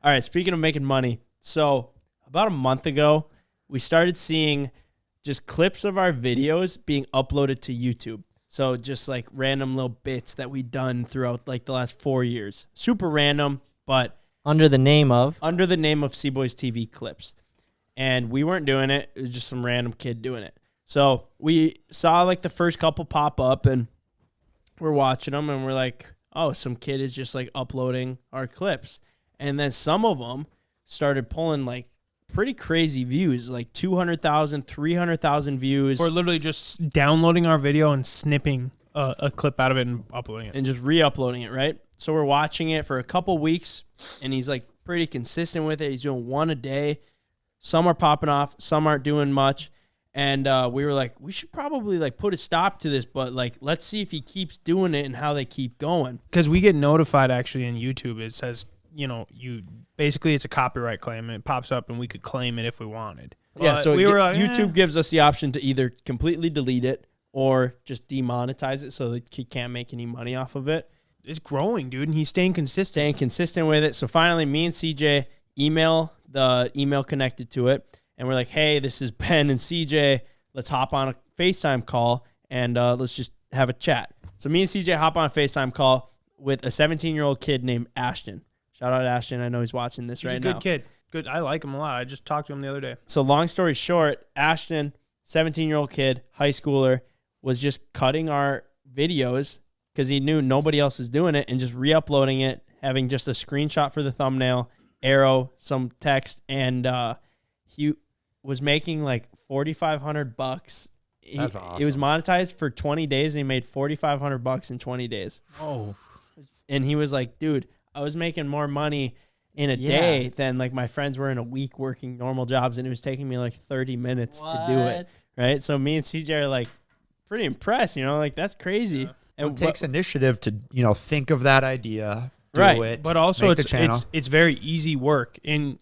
All right, speaking of making money, so about a month ago, we started seeing just clips of our videos being uploaded to YouTube. So just like random little bits that we've done throughout like the last 4 years. Super random, but Under the name of Cboys TV clips. And we weren't doing it. It was just some random kid doing it. So we saw like the first couple pop up and we're watching them and we're like, oh, some kid is just like uploading our clips. And then some of them started pulling like pretty crazy views, like 200,000, 300,000 views. Or literally just downloading our video and snipping a clip out of it and uploading it. And just re-uploading it, right? So we're watching it for a couple weeks, and he's like pretty consistent with it. He's doing one a day. Some are popping off, some aren't doing much. And we were like, we should probably like put a stop to this, but like let's see if he keeps doing it and how they keep going. Because we get notified actually in YouTube. It says, you know, basically it's a copyright claim and it pops up and we could claim it if we wanted. Yeah, But so we were like, YouTube gives us the option to either completely delete it or just demonetize it so that he can't make any money off of it. It's growing, dude, and he's staying consistent With it. So finally, me and CJ email the email connected to it, and we're like, hey, this is Ben and CJ. Let's hop on a FaceTime call, and let's just have a chat. So me and CJ hop on a FaceTime call with a 17-year-old kid named Ashton. Shout out Ashton. I know he's watching this right now. He's a good kid. Good. I like him a lot. I just talked to him the other day. So long story short, Ashton, 17-year-old kid, high schooler, was just cutting our videos because he knew nobody else was doing it and just re-uploading it, having just a screenshot for the thumbnail, arrow, some text, and he was making like $4,500. That's awesome. It was monetized for 20 days, and he made $4,500 in 20 days. Oh. And he was like, dude, I was making more money in a day than like my friends were in a week working normal jobs, and it was taking me like 30 minutes to do it, right? So me and CJ are like pretty impressed, you know, like that's crazy. Yeah. And it takes initiative to, you know, think of that idea, do it, but also it's very easy work in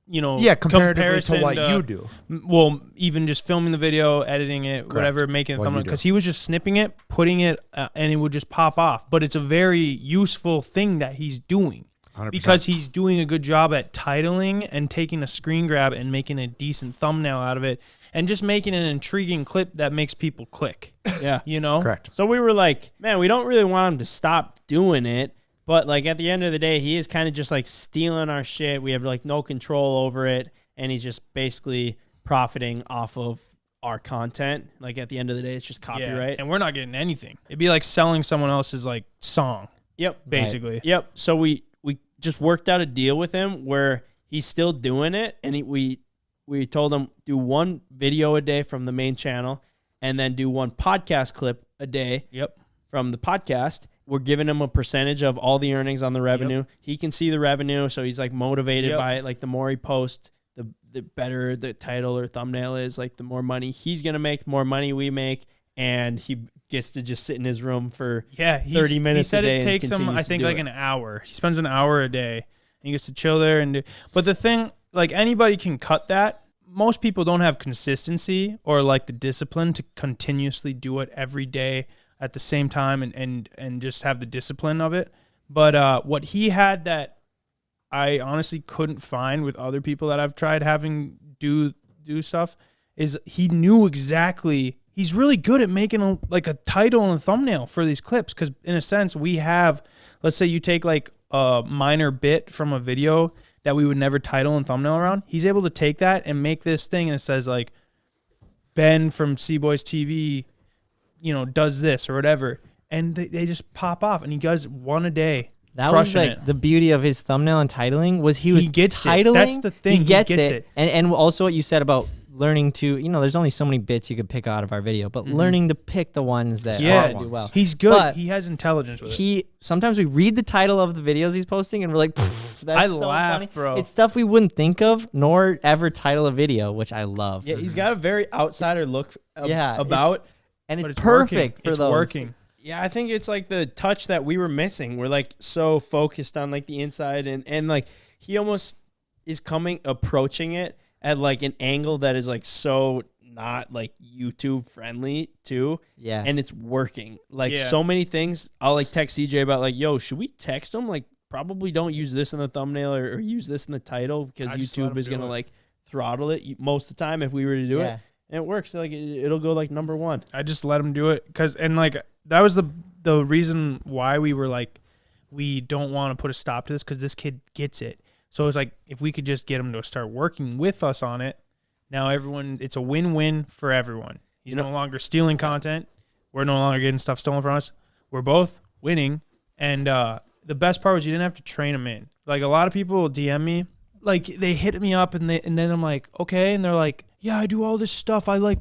you know, comparatively to what you do. Well, even just filming the video, editing it, whatever, making a thumbnail, because he was just snipping it, putting it, and it would just pop off. But it's a very useful thing that he's doing 100%. Because he's doing a good job at titling and taking a screen grab and making a decent thumbnail out of it, and just making an intriguing clip that makes people click. Yeah, you know, correct. So we were like, man, we don't really want him to stop doing it. But, like, at the end of the day, he is kind of just, like, stealing our shit. We have, like, no control over it. And he's just basically profiting off of our content. Like, at the end of the day, it's just copyright. Yeah, and we're not getting anything. It'd be like selling someone else's, like, song. Yep. Basically. Right. Yep. So we just worked out a deal with him where he's still doing it. And we told him do one video a day from the main channel and then do one podcast clip a day from the podcast. We're giving him a percentage of all the earnings on the revenue. He can see the revenue, so he's like motivated by it. Like the more he posts, the better the title or thumbnail is. Like the more money he's gonna make, more money we make, and he gets to just sit in his room for 30 minutes. He said a day it takes him, I think, like an hour. He spends an hour a day, and he gets to chill there and do. But the thing, like anybody can cut that. Most people don't have consistency or like the discipline to continuously do it every day at the same time and just have the discipline of it. But what he had that I honestly couldn't find with other people that I've tried having do stuff is he knew exactly. He's really good at making a title and a thumbnail for these clips, because in a sense we have, let's say you take like a minor bit from a video that we would never title and thumbnail around. He's able to take that and make this thing, and it says like Ben from Cboys TV, you know, does this or whatever, and they just pop off, and he does one a day. That was like the beauty of his thumbnail and titling was he gets titling. It. That's the thing. He gets it. And also what you said about learning to, you know, there's only so many bits you could pick out of our video, but learning to pick the ones that do well. He's good. But he has intelligence with it. Sometimes we read the title of the videos he's posting and we're like, that's I so laugh, funny. bro. It's stuff we wouldn't think of nor ever title a video, which I love. Yeah, he's got a very outsider look about. And it's working. perfect for it's those. Working. Yeah, I think it's like the touch that we were missing. We're like so focused on like the inside, and like he almost is approaching it at like an angle that is like so not like YouTube friendly too. Yeah. And it's working. Like so many things. I'll like text CJ about like, yo, should we text him? Like probably don't use this in the thumbnail or use this in the title because I just let YouTube 'em is do going to it. like throttle it most of the time if we were to do it. And it works. Like it'll go like number 1. I just let him do it and like that was the reason why we were like, we don't want to put a stop to this because this kid gets it. So it's like, if we could just get him to start working with us on it, now it's a win-win for everyone. He's no longer stealing content. We're no longer getting stuff stolen from us. We're both winning. And the best part was you didn't have to train him in. Like a lot of people DM me, like they hit me up and then I'm like, okay. And they're like, yeah, I do all this stuff. I like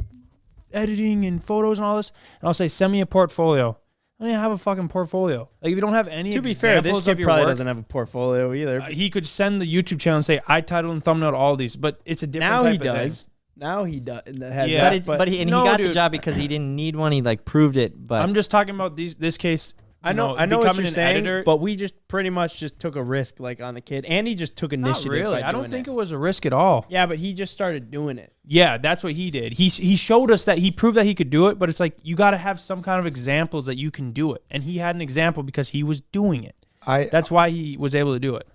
editing and photos and all this. And I'll say, send me a portfolio. I don't even have a fucking portfolio. Like if you don't have any To be fair, this kid probably doesn't have a portfolio either. He could send the YouTube channel and say, I titled and thumbnailed all these, but it's a different Now type he of does. thing. Now he does. Yeah. But he No, got the dude. job because he didn't need one. He like proved it. But I'm just talking about this case. I know what becoming you're an saying, editor. but we just pretty much just took a risk like on the kid, and he just took Not initiative. really. by I don't doing think it was a risk at all. Yeah, but he just started doing it. Yeah, that's what he did. He showed us that he proved that he could do it, but it's like you got to have some kind of examples that you can do it. And he had an example because he was doing it. That's why he was able to do it.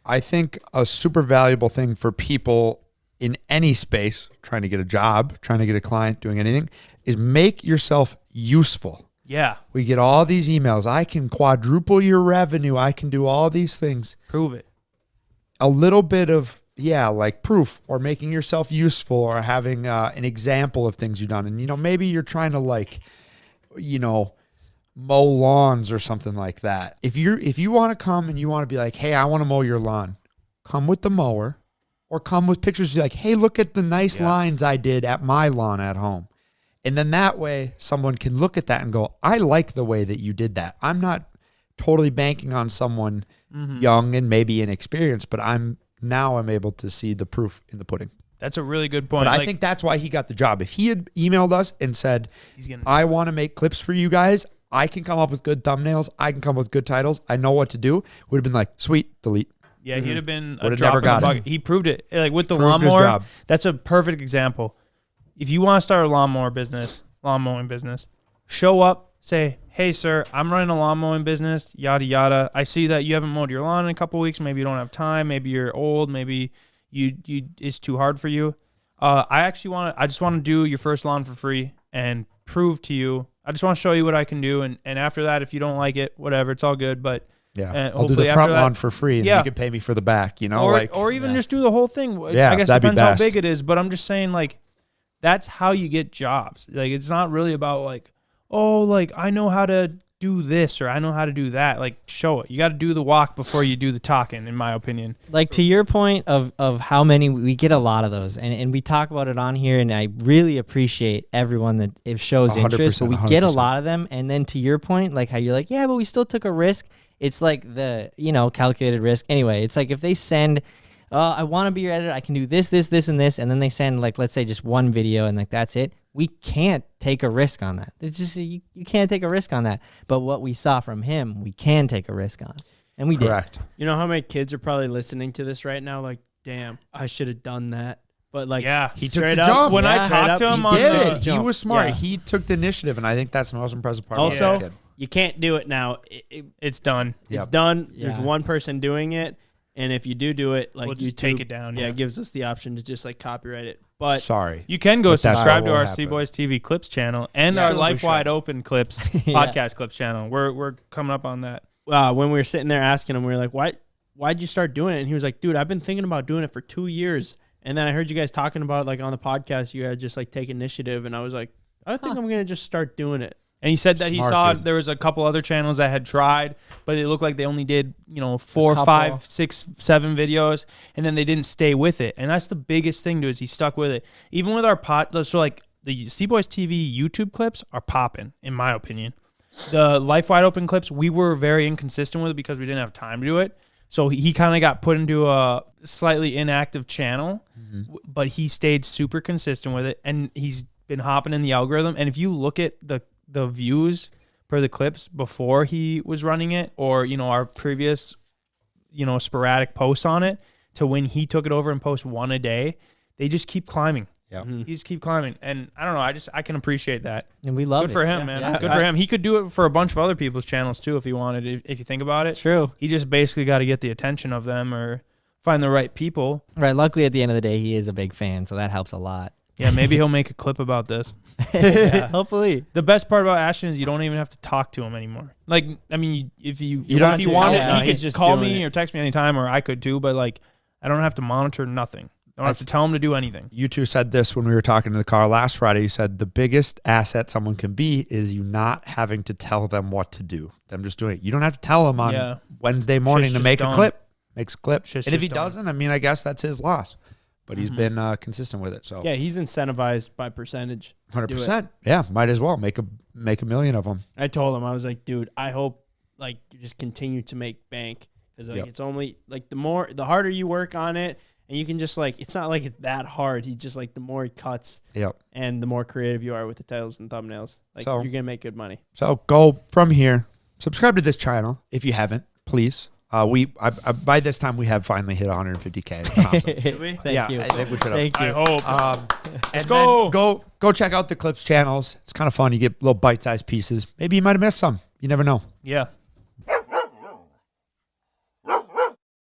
I think a super valuable thing for people in any space, trying to get a job, trying to get a client, doing anything, is make yourself useful. Yeah. We get all these emails. I can quadruple your revenue. I can do all these things. Prove it. A little bit of, like proof or making yourself useful or having an example of things you've done. And, maybe you're trying to mow lawns or something like that. If you want to come and you want to be like, hey, I want to mow your lawn, come with the mower or come with pictures like, hey, look at the nice lines I did at my lawn at home. And then that way someone can look at that and go, I like the way that you did that. I'm not totally banking on someone young and maybe inexperienced, but I'm able to see the proof in the pudding. That's a really good point. But I think that's why he got the job. If he had emailed us and said, I want to make clips for you guys, I can come up with good thumbnails, I can come up with good titles, I know what to do, would have been like, sweet, delete. Yeah, he'd have been a Would've drop never in the got it. bucket. He proved it. Like with the Proved his lawnmower, job. that's a perfect example. If you want to start a lawn mowing business, show up, say, hey, sir, I'm running a lawn mowing business, yada, yada. I see that you haven't mowed your lawn in a couple of weeks. Maybe you don't have time. Maybe you're old. Maybe it's too hard for you. I just want to do your first lawn for free and prove to you. I just want to show you what I can do. And after that, if you don't like it, whatever, it's all good. But yeah, I'll do the front lawn for free and you can pay me for the back, or even just do the whole thing. Yeah, I guess it that'd be depends how best. big it is, but I'm just saying like, that's how you get jobs. Like, it's not really about like, oh, like I know how to do this or I know how to do that. Like, show it. You got to do the walk before you do the talking, in my opinion. like to your point of how many, we get a lot of those and we talk about it on here, and I really appreciate everyone that it shows 100%, interest, but we get a 100%. lot of them. And then to your point, like how you're like, yeah, but we still took a risk. It's like the, calculated risk. Anyway, it's like if they send, I want to be your editor, I can do this, this, this, and this, and then they send like, let's say just one video and like that's it. We can't take a risk on that. It's just, you can't take a risk on that. But what we saw from him, we can take a risk on. And we Correct. You know how many kids are probably listening to this right now? Like, damn, I should have done that. But like, Yeah. He took straight the up, jump. When I straight talked up, to he him on He the did. He jump. was smart. Yeah. He took the initiative, and I think that's the most impressive part Also, of the kid. you can't do it now. It's done. It's Yep. done. Yeah. There's one person doing it, and if you do it, like We'll just YouTube, take it down, Yeah, yeah. it gives us the option to just like copyright it. But Sorry. You can go But that's subscribe what to will our happen. Cboys TV Clips channel and Yeah, our we Life should. Wide Open Clips podcast clips channel. We're coming up on that. when we were sitting there asking him, we were like, why'd you start doing it? And he was like, dude, I've been thinking about doing it for 2 years. And then I heard you guys talking about like on the podcast, you guys just like take initiative. And I was like, I think I'm going to just start doing it. And he said that he Smart, saw dude. there was a couple other channels that had tried, but it looked like they only did, 4, couple. 5, 6, 7 videos, and then they didn't stay with it. And that's the biggest thing, dude, is he stuck with it. Even with our so like the Cboys TV YouTube clips are popping, in my opinion. The Life Wide Open clips, we were very inconsistent with it because we didn't have time to do it. So he kind of got put into a slightly inactive channel, but he stayed super consistent with it, and he's been hopping in the algorithm. And if you look at the views per the clips before he was running it, or our previous sporadic posts on it, to when he took it over and post one a day, they just keep climbing. Yeah. Mhm. He just keep climbing, and I don't know. I can appreciate that. And we love Good it. for him, Yeah. man. Yeah. Good for him. He could do it for a bunch of other people's channels too if he wanted. If you think about it, True. he just basically got to get the attention of them or find the right people. Right. Luckily, at the end of the day, he is a big fan, so that helps a lot. Yeah, maybe he'll make a clip about this. Hopefully. The best part about Ashton is you don't even have to talk to him anymore. Like, I mean, if you You don't if have you to- want yeah, it, he he's could just call doing me it. or text me anytime, or I could too. But like, I don't have to monitor nothing. I don't have to tell him to do anything. You two said this when we were talking to the car last Friday. You said the biggest asset someone can be is you not having to tell them what to do. Them just doing it. You don't have to tell them on Yeah. Wednesday morning Shit's to just make done. a clip. Makes a clip. Shit's And if he just done. doesn't, I mean, I guess that's his loss. But he's been consistent with it. So Yeah, he's incentivized by percentage. 100%. Yeah, might as well make a million of them. I told him, I was like, dude, I hope like you just continue to make bank because like Yep. it's only like the harder you work on it, and you can just like it's not like it's that hard. He's just like the more he cuts Yep. and the more creative you are with the titles and thumbnails, like So- you're gonna make good money. So go from here. Subscribe to this channel if you haven't, please. By this time we have finally hit 150K. Awesome. we? Thank Yeah, you. I think we should have. Thank I you. hope. And go. then go check out the Clips channels. It's kind of fun. You get little bite-sized pieces. Maybe you might have missed some. You never know. Yeah.